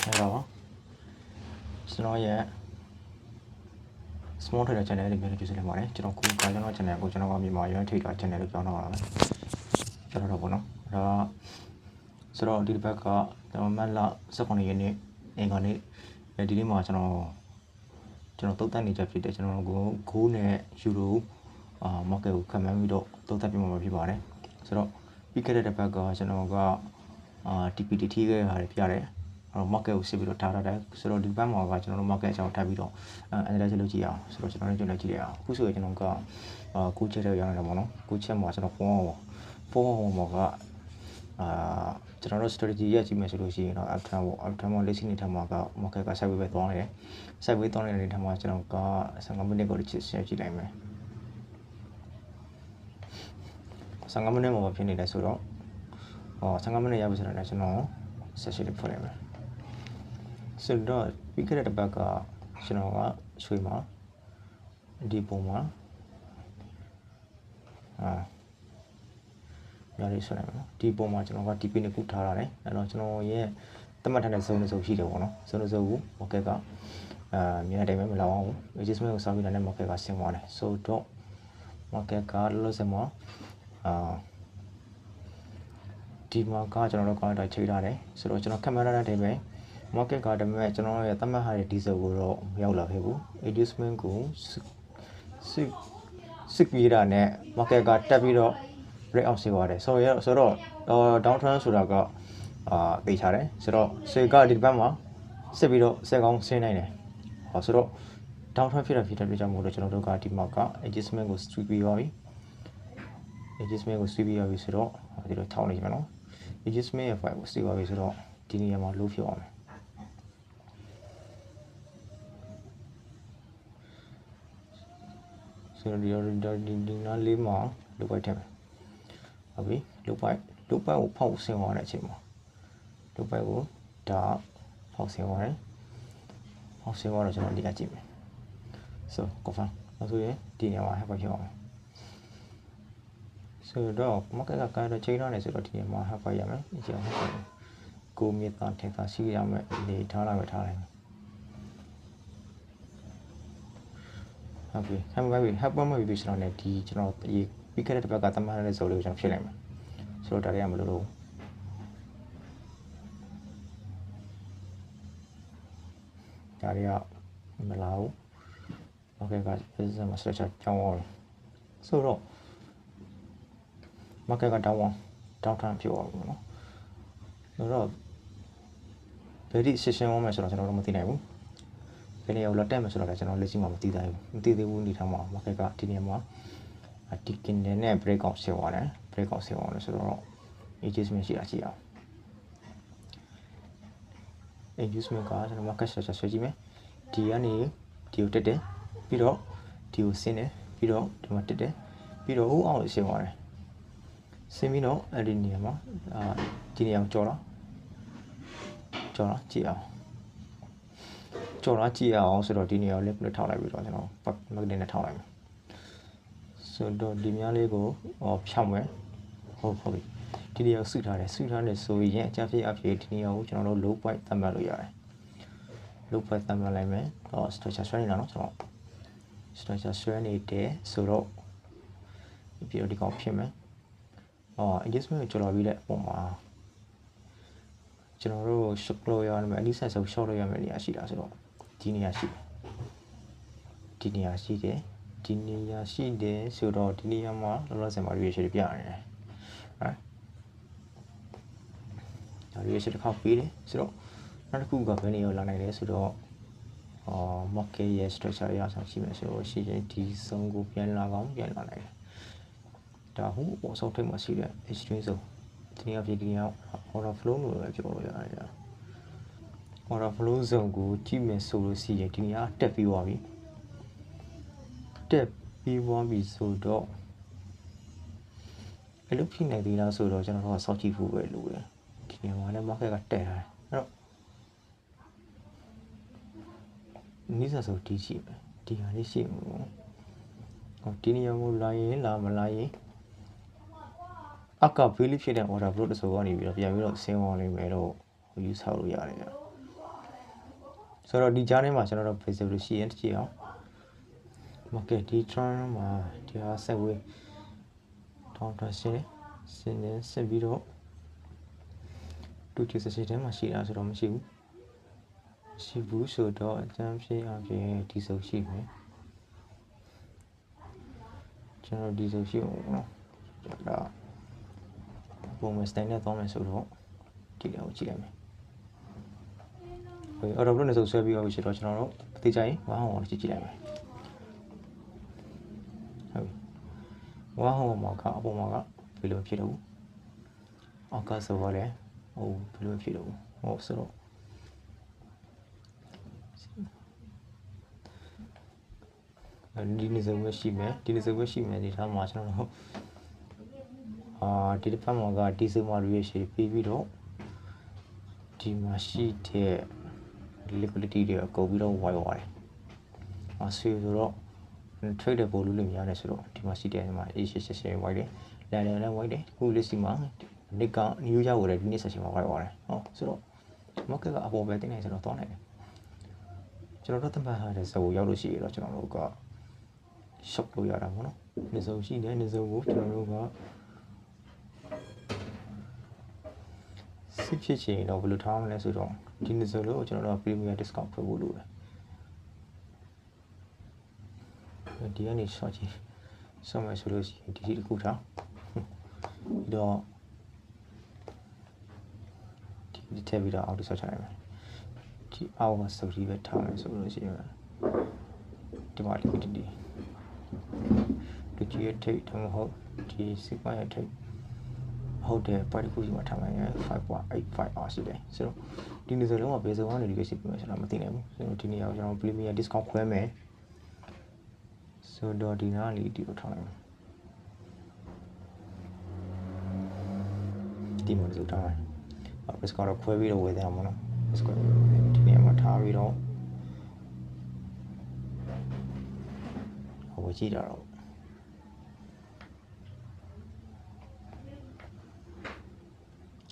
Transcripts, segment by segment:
Hello. So yeah. Small trader channel လေးမျိုးကြည့်စလိုက်ပါမယ်ကျွန်တော်ခုကျွန်တော် channel ကိုကျွန်တော်ကမြန်မာရွှေထိတာ channel လို့ပြောင်းတော့ပါမယ်ကျွန်တော်တော့ပေါ့နော်ဒါဆိုတော့ဒီဘက်ကကျွန်တော်မက်လ19ရက်နေ့အင်္ဂါနေ့ဒီနေ့မှာကျွန်တော်တုတ်တက်နေချက်ဖြစ်တယ်ကျွန်တော်ကိုဂိုးနဲ့ယူရိုmarket ကိုခံမှန်းပြီးတော့တုတ်တက်ပြမှာဖြစ်ပါတယ်ဆိုတော့ပြီးခဲ့တဲ့ဘက်ကကျွန်တော်ကTPT ထိခဲ့ရတယ်ပြရတယ်market ကိုစစ်ပြီးတော့ထားတယ်ဆိုတော့ဒီဘက်မှာကကျွန်တော်တို့ market အကြောင်းထားပြီးတော့analysis လုပ်ကြည့်အောင်ဆိုတော့ကျွန်တော်လည်းကြည့်လိုက်ကြည့်ရအောင်အခုဆိုရင်ကျွန်တော်ကကိုချက်တော့ရအောင်ပေါ့နော်ကိုချက်မှာကျွန်တော်4မှာကကျွန်တော်တို့ strategy ရကြည့်မယ်ဆိုလို့ရှိရင်တော့ after မှာလက်ရှိနေထားမှာက market က sideways ပဲသွားနေတယ် sideways သွားနေတဲ့နေထားမှာကျွန်တော်က15မိနစ်ကိုချက်ရှင်းကြည့်လိုက်မယ်15မိနစ်မှာဖြစ်နေတယ်ဆိုတော့15မိနစ်ရပြီဆိုတော့ကျွန်တော်ဆက်ရှိလေးဖွင့်လိုက်မယ်ဆိုတော့ပြီးခဲ့တဲ့ဘက်ကကျွန်တော်ကရွှေမှာဒီပုံမှာညာလေးဆွဲလိုက်မယ်နော်ဒီပုံမှာကျွန်တော်က TP နဲ့ခုထားရတယ်အဲ့တော့ကျွန်တော်ရဲ့သတ်မှတ်ထားတဲ့ zone တစ်စုံရှိတယ်ပေါ့နော် zone တစ်စုံကို market ကမြင်တဲ့အတိုင်းပဲမလောက်အောင် adjustment ကိုစောင့်ပြီးတဲ့ market ကဆင်းသွားတယ်ဆိုတော့ market ကလောလောဆယ်မှာဒီမှာကကျွန်တော်တို့ counter ချိန်ထားတယ်ဆိုတော့ကျွန်တော်ခက်မှန်းထားတဲ့အတိုင်းပဲmarket ကဒါပေမဲ့ကျွန်တော်ရဲ့သတ်မှတ်ထားတဲ့ diesel ကိုတော့မရောက်လာခဲ့ဘူး adjustment ကိုစစ်ပြေးတာနဲ့ market ကတက်ပြီးတော့ break out ဆေးသွားတယ်ဆိုတော့down trend ဆိုတာကသိချတယ်ဆိုတော့ဆေးကဒီဘက်မှာစစ်ပြီးတော့ဆက်ကောင်းဆင်းနိုင်တယ်ဆိုတော့ down trend ဖြစ်တဲ့အတွက်ကြောင့်မို့လို့ကျွန်တော်တို့ကဒီမှာက adjustment ကို sweep ပြီးသွားပြီ adjustment ကို sweep ပြီးသွားပြီဆိုတော့ဒီလိုထောင်းနေကြမယ်နော် adjustment ရဲ့ file ကို sweep သွားပြီဆိုတော့ဒီနေရာမှာ low ဖြစ်သွားမယ်ဆိုတော့ဒီနားလေးမှာ low point ထည့်မယ်ဟုတ်ပြီ low point ကိုဖောက်ဆင်းသွားတဲ့အချိန်မှာ low point ကိုဒါဖောက်ဆင်းသွားတယ်ဖောက်ဆင်းသွားတော့ကျွန်တော်ဒီကကြည့်မယ်ဆို confirm နောက်ဆိုရင်ဒီနေရာမှာ high point ဖြစ်သွားမယ်ဆိုတော့ market ကကတော့ချိန်ထားနေဆိုတော့ဒီနေရာမှာ high point ရမယ်ဒီချိန်မှာကိုမြေသားထက်သာရှိရမယ်နေထားလိုက်မယ်ထားလိုက်မယ်ဟုတ်ပြီဟပ်ပွားမှာပြီးဆိုတော့ねဒီကျွန်တော်ပြီးခဲ့တဲ့တစ်ပတ်ကတမန်တဲ့ဇုံလေးကိုကျွန်တော်ဖြည့်လိုက်မယ်ဆိုတော့ဒါတွေကမလို့လို့ဒါတွေကမလာဘူး market က business မှာ structure ကြောင်းသွားတယ်ဆိုတော့ market က down turn ဖြစ်သွားပြီနော်ဆိုတော့ဘယ်ဒီ session ဝင်မယ်ဆိုတော့ကျွန်တော်တို့မသိနိုင်ဘူးဘယ်နေရာကိုလာတက်မယ်ဆိုတော့လည်းကျွန်တော်လက်ရှိမှာမသိသေးဘူးနေထားမှာ market ကဒီနေရာမှာဒီကင်းနဲ့ break out ဆင်းသွားတယ်ဆိုတော့ adjustment ရှိအောင် adjustment ကကျွန်တော် market structure ဆွဲကြည့်မယ်ဒီကနေဒီကိုတက်တယ်ပြီးတော့ဒီကိုဆင်းတယ်ပြီးတော့ဒီမှာတက်တယ်ပြီးတော့ဟိုအောင်ဆင်းသွားတယ်ဆင်းပြီးတော့အဲ့ဒီနေရာမှာဒီနေရာကိုကြော်လာကြည့်အောင်ဆိုတော့ဒီနေရာကို left နဲ့ထောက်လိုက်ပြီးတော့ကျွန်တော် magnet နဲ့ထောက်လိုက်မယ်ဆိုတော့ဒီများလေးကိုဖြောင်းမယ်ဟုတ်ပြီဒီနေရာကိုစုထားတယ်ဆိုရင်အကြမ်းဖျက်အဖြစ်ဒီနေရာကိုကျွန်တော်တို့ low point သတ်မှတ်လို့ရတယ် low point သတ်မှတ်လိုက်မယ်structure ဆွဲနေတာเนาะကျွန်တော် structure ဆွဲနေတယ်ဆိုတော့ပြီးတော့ဒီကောင်ဖြစ်မယ်adjustment ကိုကျော်လာပြီးတဲ့အပေါ်မှာကျွန်တော်တို့ short လို့ရမယ်အနည်းဆက်ဆုံး short လို့ရမယ်နေရာရှိတာဆိုတော့ဒီနေရာရှိတယ်ဆိုတော့ဒီနေရာမှာလောလောဆယ်မှာ reaction ပြရတယ်reaction တစ်ခါပေးတယ်ဆိုတော့နောက်တစ်ခုကဘယ်နေရာလာနိုင်လဲဆိုတော့market ရဲ့ structure ရအောင်ရှိမယ်ဆိုတော့ရှိရင်ဒီ zone ကိုပြန်လာနိုင်တယ်ဒါဟိုအပေါ်ဆုံးထိပ်မှာရှိတဲ့ extreme zone ဒီနေရာဖြစ်ဒီနေရာ order flow လို့လည်းပြောလို့ရတယ် order flow zone ကိုကြည့်မယ်ဆိုလို့ရှိရင်ဒီနေရာတက်ပြီးသွားပြီဆိုတော့အဲ့လိုဖြစ်နေသေးလားဆိုတော့ကျွန်တော်တို့ကစောင့်ကြည့်ဖို့ပဲလိုတယ်ဒီနေရာမှာလည်း market ကတက်ထားတယ်အဲ့တော့နိစ္စဆိုဒီရှိမယ်ဒီဟာလေးရှိမှာပေါ့ဒီနေရာကိုလာရင်မလာရင်အက value ဖြစ်တဲ့ order flow တစ်စုံကနေပြီးတော့ပြန်ပြီးတော့ဆင်းသွားလိမ့်မယ်လို့ယူဆလို့ရတယ် ဆိုတော့ဒီကြားထဲမှာကျွန်တော်တို့ visible ရှိရင်တကြည့်အောင် market ဒီ trend မှာဒီဟာဆက်ဝေး down trend ရှင်းနေဆက်ပြီးတော့တူချစ်စတဲ့မှာရှိတာဆိုတော့မရှိဘူးဆိုတော့အကျန်းဖြေအပြင်ဒီစုံရှိမယ်ကျွန်တော်ဒီစုံရှိအောင်နော်ဒါပုံမှန် stand နဲ့သွားမယ်ဆိုတော့ဒီလောက်ကြည့်လိုက်မယ်အော်တော့ဘလို့နေဆိုဆွဲပြီးတော့ရှိတော့ကျွန်တော်တို့သိကြရင်ဝါဟောင်းကိုကြည့်လိုက်မယ်ဟုတ်ဝါဟောင်းမှာကအပေါ်မှာကဘယ်လိုဖြစ်တော့အောက်ကဆိုတော့လေဟိုဘယ်လိုဖြစ်တော့ဟိုဆိုတော့ဒီနေ့ဆိုရှိမယ်ဒီထားမှာကျွန်တော်တို့ဒီတစ်ဖက်မှာကဒီစုံမှာရွေးရှိပြီးတော့ဒီမှာရှိတဲ့ liquidity တွေအကုန်ပြီးတော့ဝိုင်းသွားတယ်ဆွေဆိုတော့ trade တဲ့ပို့လို့လည်းများတယ်ဆိုတော့ဒီမှာရှိတဲ့ဒီမှာ A88 ဝိုင်းတယ်လန်လည်းဝိုင်းတယ်ခုလက်စီမှာနေ့က new ရောက်ရတယ်ဒီနေ့ session မှာဝိုင်းသွားတယ်ဟောဆိုတော့ market ကအပေါ်ပဲတင်နေဆိုတော့သွားနိုင်တယ်ကျွန်တော်တို့တပတ်ထားတဲ့ဇာတ်ကိုရောက်လို့ရှိရတော့ကျွန်တော်တို့က shop လို့ရတာပေါ့နော်နေစုံရှိတယ်နေစုံကိုကျွန်တော်တို့ကစစ်ဖြစ်ချင်တော့ဘယ်လိုထားမလဲဆိုတော့ဒီနေစုံလို့ကျွန်တော်တို့ premier discount ဖွဲ့ဖို့လိုတယ်ဒီကနေ short ကြီးဆော့မယ်ဆိုလို့ရှိရင်ဒီတစ်ခုထားပြီးတော့ဒီထည့်ပြီးတော့အောက်ဆော့ချလိုက်မယ်ဒီအောက်ကစုပ်ကြီးပဲထားမယ်ဆိုလို့ရှိရင်ဒီမှာ liquidity ဒီကြီးရဲ့ထိတ်တမဟုတ်ဒီစစ်ပိုင်းရဲ့ထိတ်ဟုတ်တယ်ပါတီခုစီမှာထားမယ် 5.85 hours ရှိတယ်ဆိုတော့ဒီနေ့ဆိုလုံးကဘယ်စုံကနေဒီလိုရှိပြီလဲဆိုတော့မသိနိုင်ဘူးဆိုတော့ဒီနေ့အောင်ကျွန်တော် premier discount ခွဲမယ်ဆိုတော့ဒီနားလေးဒီကိုထားလိုက်မယ်ဒီမှာဆိုထားလိုက်risk ကတော့ခွဲပြီးတော့ဝယ်တယ်မှာနော် risk ဒီနေ့မှာထားပြီးတော့ဝယ်ကြည့်တာတော့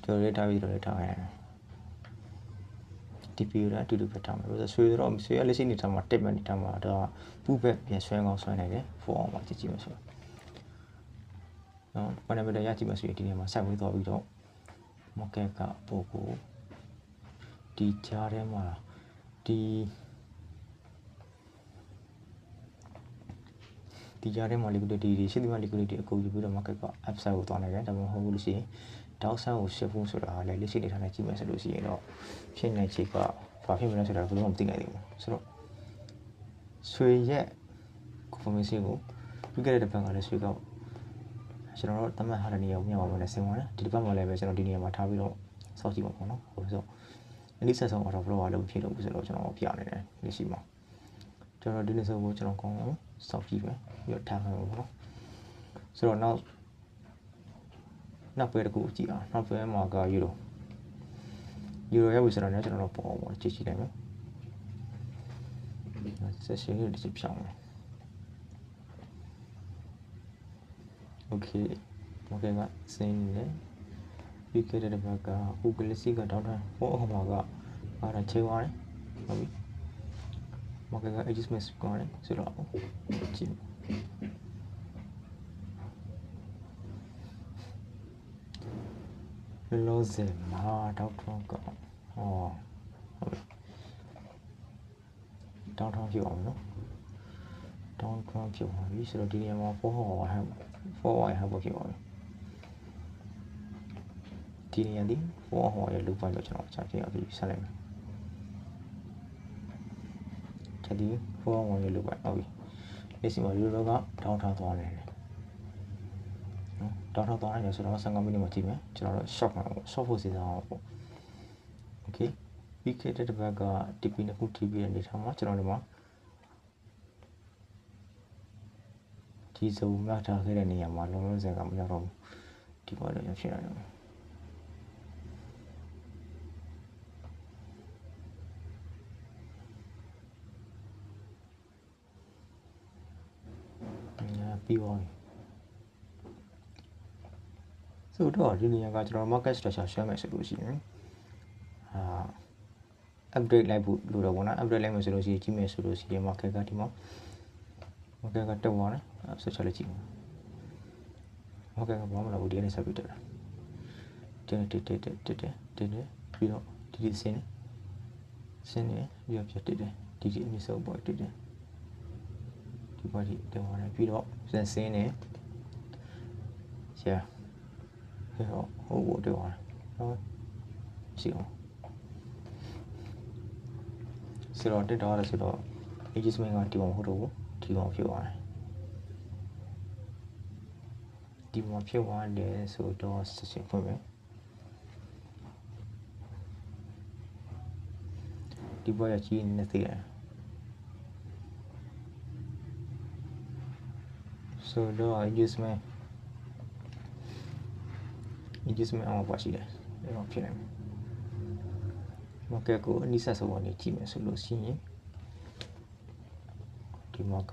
ကျွန်တော်ထားပြီးတော့ထားရတယ် TPU နဲ့အတူတူပဲထားမှာဆိုတော့ဆွေတော့ဆွေရလက်ရှိနေထားမှာတက်မဲ့နေထားမှာဒါပူဘက်ပြန်ဆွဲကောင်းဆွဲနိုင်တယ်4အောင်ပါကြည့်ကြည့်မယ်ဆိုတော့နော်ဘာနဲ့ပဲရကြည့်မယ်ဆိုရင်ဒီနေရာမှာဆက်ဝေးသွားပြီးတော့ market ကပို့ကိုဒီကြားထဲမှာဒီကြားထဲမှာ liquidity တွေရှိသမျှ liquidity အကုန်ယူပြီးတော့ market က upside ကိုသွားနိုင်တယ်ဒါမှမဟုတ်လို့ရှိရင် downside ကို shift ဖို့ဆိုတာလည်းလက်ရှိနေထားနေကြည့်မယ်ဆိုလို့ရှိရင်တော့ဖြစ်နေချေကဘာဖြစ်မလဲဆိုတာဘယ်လိုမှမသိနိုင်သေးဘူးဆိုတော့ဆွေရဲ့ confirmation ကိုပြီးခဲ့တဲ့ဘက်ကလည်းဆွေကကျွန်တော်တို့တမတ်ထားတဲ့နေရာကိုမြင်ပါမယ်နဲ့ဆင်းသွားတယ်ဒီတစ်ပတ်မှာလည်းပဲကျွန်တော်ဒီနေရာမှာထားပြီးတော့စောင့်ကြည့်ပါပေါ့နော်ဟုတ်ဆိုအနည်းဆက်ဆုံး order flow လုံးဖြစ်လို့ဆိုတော့ကျွန်တော်ပြနေတယ်လက်ရှိမှာကျွန်တော်ဒီနေ့ဆိုကိုကျွန်တော်ကောင်းအောင်စောင့်ကြည့်မယ်ပြီးတော့ထားမယ်ပေါ့နော်ဆိုတော့နောက်ပွဲတစ်ခုကြည့်အောင်နောက်ပွဲမှာကယူရိုရဲ့ဝယ်စရာနဲ့ကျွန်တော်တို့ပေါ်အောင်ကြည့်လိုက်မယ်ဆက်ရှင်လေးတစ်ဖြောင်းမယ်โอเคmarket ကစင်းနေတယ်ပြီးခဲ့တဲ့ဘက်ကဟိုကလစီကတောင်းတာဟိုအဟမှာကအားရချေသွားတယ်ဟုတ်ပြီ market က adjustment ကောင်းတယ်ဆိုတော့ကြည့်လောစင်မှာတောက်ထောင်းကဟုတ်ပြီတောင်းထောင်းဖြစ်အောင်နော်တောင်းထောင်းဖြစ်သွားပြီဆိုတော့ဒီနေရာမှာ4ဟောင်းဟပ်ဖြစ်သွားပြီဒီနေရာဒီ4ဟောင်းရဲ့ loop ပိုင်းကိုကျွန်တော်ချက်ကြည့်အောင်ပြီးဆက်လိုက်မယ်ချက်ဒီ4ဟောင်းရဲ့ loop ပိုင်းဟုတ်ပြီလက်ရှိမှာယူရိုကတောင်းထောင်းသွားနေတယ်တောင်းထောင်းသွားနေတယ်ဆိုတော့15မိနစ်မှာကြည့်မယ်ကျွန်တော်တို့ short ဖို့စီစဉ်အောင်ပေါ့ okay ပြီးခဲ့တဲ့ဘက်က TP နှစ်ခု TP ရဲ့အနေထားမှာကျွန်တော်တို့မှာဒီစုံမှတ်ထားခဲ့တဲ့နေရာမှာလုံးလုံးစက်ကမရောက်တော့ဘူးဒီပေါ်တော့ဖြစ်ရတယ်ပြီးပါပြီဆိုတော့ဒီနေရာကကျွန်တော် market structure ဆွဲမယ်ဆိုလို့ရှိရင် upgrade လိုက်ဖို့လိုတော့ဗောနော် upgrade လိုက်မယ်ဆိုလို့ရှိရင်ကြီးမယ်ဆိုလို့ရှိရင် market ကဒီမှာ market ကတက်သွားတယ်ဆက်ချက်လိုက်ကြည့် market ကဘာမှမလုပ်ဘူးဒီနေ့ဆက်ပြီးတက်တာတက်ပြီးတော့ဒီစင်းပြီးတော့ပြတ်တက်တယ်ဒီအမြင့်ဆုံးပေါ်တက်တယ်ဒီပေါ်ဒီတက်သွားတယ်ပြီးတော့စင်းနေရှာဟိုတက်သွားတယ်ဟုတ်ရှိအောင်ဆိုတော့တက်တော့ဆိုတော့ adjustment ကဒီမှာဟုတ်တော့ဒီမှာဖြစ်သွားတယ်ဒီမှာဖြစ်သွားတယ်ဆိုတော့ဆက်ရှင်ဖွင့်မယ်ဒီဘောရကြီးနေသေးတယ်ဆိုတော့ adjustment အောင်ပါရှိတယ်အဲ့တော့ဖြစ်နေမယ် market ကိုအနည်းဆက်ဆုံးကနေကြည့်မယ်ဆိုလို့ရှိရင်ဒီမှာက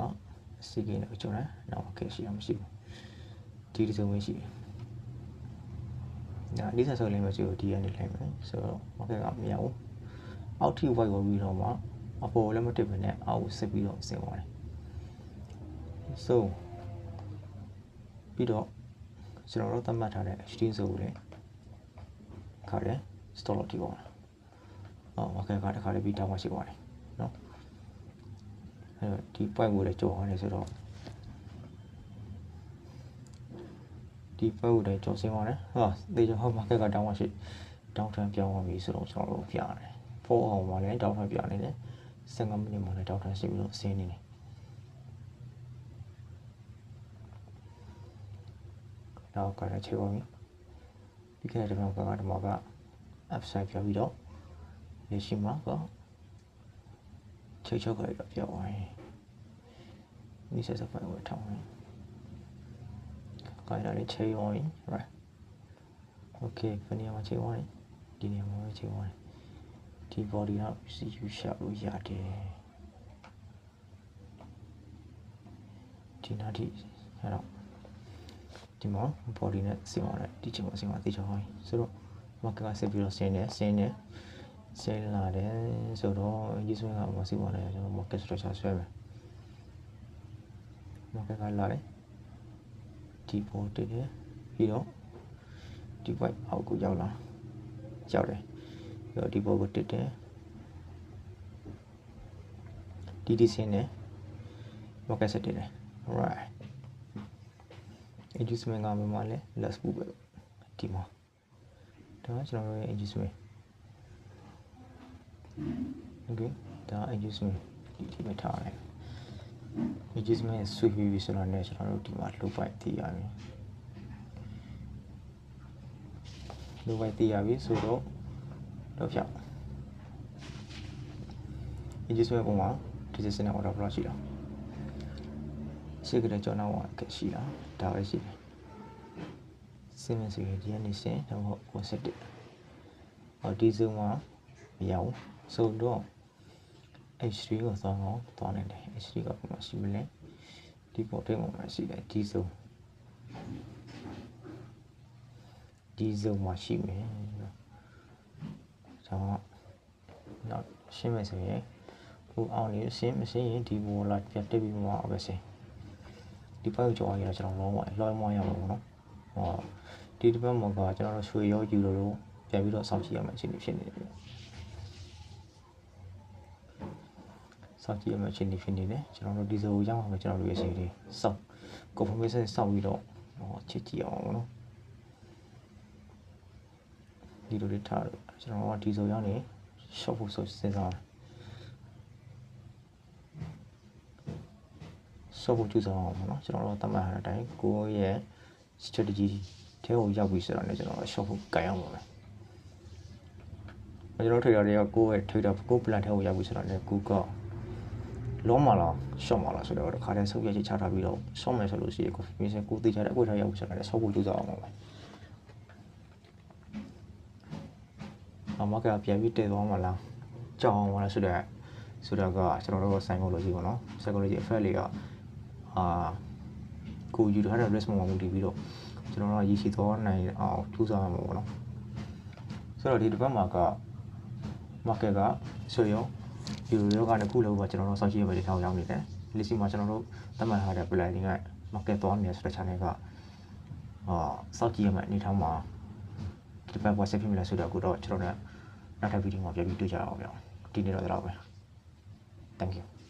စီကင်းတော့ကျွန်တော်နောက် market ရှိအောင်မရှိဘူးဒီစုံပဲရှိတယ်ဒါအနည်းဆက်ဆုံးလေးမရှိဘူးဒီကနေလိုက်မယ်ဆိုတော့ market ကမရဘူးအောက်ထိ white ဝင်ပြီးတော့မှအပေါ်လည်းမတက်ဘဲနဲ့အောက်ဆက်ပြီးတော့ဆင်းသွားတယ် so ပြီးတော့ကျွန်တော်တို့သတ်မှတ်ထားတဲ့ extreme ဆိုလည်းခါတယ် stop loss ထိပါလားmarket ကတခါလေးပြီးတောင်းမှရှိပါတယ်နော်အဲ့တော့ဒီ point ကိုလည်းကြော်အောင်လေဆိုတော့ဒီ point ကိုလည်းကြော်ဆင်းသွားတယ်သေချာ market ကတောင်းမှရှိတောင်းထန်ပြောင်းသွားပြီဆိုတော့ကျွန်တော်တို့ပြရတယ်4 အောင်မှာလည်းတောင်းထန်ပြနေတယ်15မိနစ်မှာလည်းတောင်းထန်ရှိပြီးတော့ဆင်းနေတယ်နောက်ကလည်းချိန်ပါပြီပြီးခဲ့တဲ့ဘက်ကဒီမှာက upside ပြောပြီးတော့ရရှိမှာကချိန်ချုပ်ကြရတော့ပြောင်းသွားရင်ဒီဆက်စပ်ပိုင်းကိုထောင်းတယ်ခိုင်းတာလေးချိန်ရောရင် right okay ခဏမှချိန်သွားရင်ဒီနေရာမှာချိန်သွားရင်ဒီ body က CU ရှာလို့ရတယ်ဒီနားဒီအဲ့တော့ဒီမှာ body နဲ့ဆင်းသွားတယ်ဒီချိန်မှာဆင်းသွားသေးချောင်းဆိုတော့ market ကဆက်ပြီးတော့ဆင်းလာတယ်ဆိုတော့ adjustment ကမဆင်းသွားတယ်ကျွန်တော် market structure ဆွဲမယ် market ကလာတယ်ဒီပေါ်တက်တယ်ပြီးတော့ဒီ white အောက်ကိုရောက်တယ်ပြီးတော့ဒီပေါ်ကိုတက်တယ်ဒီဆင်းတယ် market ဆက်တက်တယ် right adjustment ကမှလည်း less ပူပဲဒီမှာဒါကျွန်တော်ရဲ့ adjustment okay ဒါ adjustment ဒီမှာထားလိုက် adjustment ဆွေးပြီးဆိုတော့လည်းကျွန်တော်တို့ဒီမှာလိုပိုက်တည်ရပြီဆိုတော့ဖြောက် adjustment ပုံမှာဒီစစနဲ့ order block ရှိတာရှိကြတဲ့ကျွန်တော်ကရှိတာဒါပဲရှိတယ်စင်းမစီဒီကနေစင်းတော့ကိုဆက်တယ်ဒီစုံမှာမရဘူးဆိုတော့ H3 ကိုသွားနေတယ် H3 ကပုံမှာရှိမလဲဒီပေါ်ထဲမှာရှိတယ်ဒီစုံမှာရှိမယ်ကျွန်တော်တော့ရှင်းမယ်ဆိုရင်ဟိုအောင်နေရှင်းမရှင်းရင်ဒီပေါ်လာပြတ်တက်ပြီးမှပဲရှင်းဒီဘက်ကိုကြောင်းရတာကျွန်တော်လုံးဝရမှာပေါ့နော်ဒီဘက်မှာကကျွန်တော်တို့ရွှေရောယူလို့ပြန်ပြီးတော့စောင့်ကြည့်ရမယ်အခြေအနေဖြစ်နေတယ်စောင့်ကြည့်ရမယ်အခြေအနေဖြစ်နေတယ်ကျွန်တော်တို့ဒီဆိုရောက်အောင်ကျွန်တော်တို့ရဲ့အခြေအနေစောင့် confirmation စောင့်ပြီးတော့ချစ်ကြည့်အောင်ပေါ့နော်ဒီလိုလေးထားလို့ကျွန်တော်ကဒီဆိုရောက်နေ short ဖို့ဆိုစဉ်းစားစောဖို့ကြိုးစားအောင်ပေါ့နော်ကျွန်တော်တို့သတ်မှတ်ထားတဲ့အတိုင်းကိုယ့်ရဲ့ strategy ထဲကိုရောက်ပြီဆိုတော့လည်းကျွန်တော်တို့ short ဖို့ကြိုင်အောင်ပါမယ်ကျွန်တော် trader တွေကကိုယ့်ရဲ့ trader ကို plan ထဲကိုရောက်ပြီဆိုတော့လည်းကိုကလုံးမလား short မလားဆိုတော့တစ်ခါတည်းဆုပ်ရချချထားပြီးတော့ short မယ်ဆိုလို့ရှိရင် confirmation ကိုသိချတဲ့အကွက်ထားရောက်ပြီဆိုတော့လည်း short ဖို့ကြိုးစားအောင်ပါမယ်မကပြန်ပြီးတည်သွားမှာလားကြောက်အောင်မလားဆိုတော့ကကျွန်တော်တို့ psychology ပေါ့နော် psychology effect တွေကကိုယူထားတဲ့ risk မှာမူတည်ပြီးတော့ကျွန်တော်တို့ရည်ရှိသွားနိုင်အောင်ကြိုးစားရမှာပေါ့နော်ဆိုတော့ဒီတစ်ပတ်မှာက market ကဆိုရုံဒီလိုကနေခုလုံးကကျွန်တော်တို့စောင့်ကြည့်ရမယ့်ထောင်ရောက်နေတယ်လက်ရှိမှာကျွန်တော်တို့သတ်မှတ်ထားတဲ့ planning က market သွားနေဆိုတဲ့ channel ကစောင့်ကြည့်ရမယ့်အနေထားမှာဒီဘက်ပေါ်ဆက်ဖြစ်မလဲဆိုတော့အခုတော့ကျွန်တော်တို့နောက်ထပ်ဗီဒီယိုမှာပြန်ပြီးတွေ့ကြအောင်ဗျာဒီနေ့တော့ဒါတော့ပဲ thank you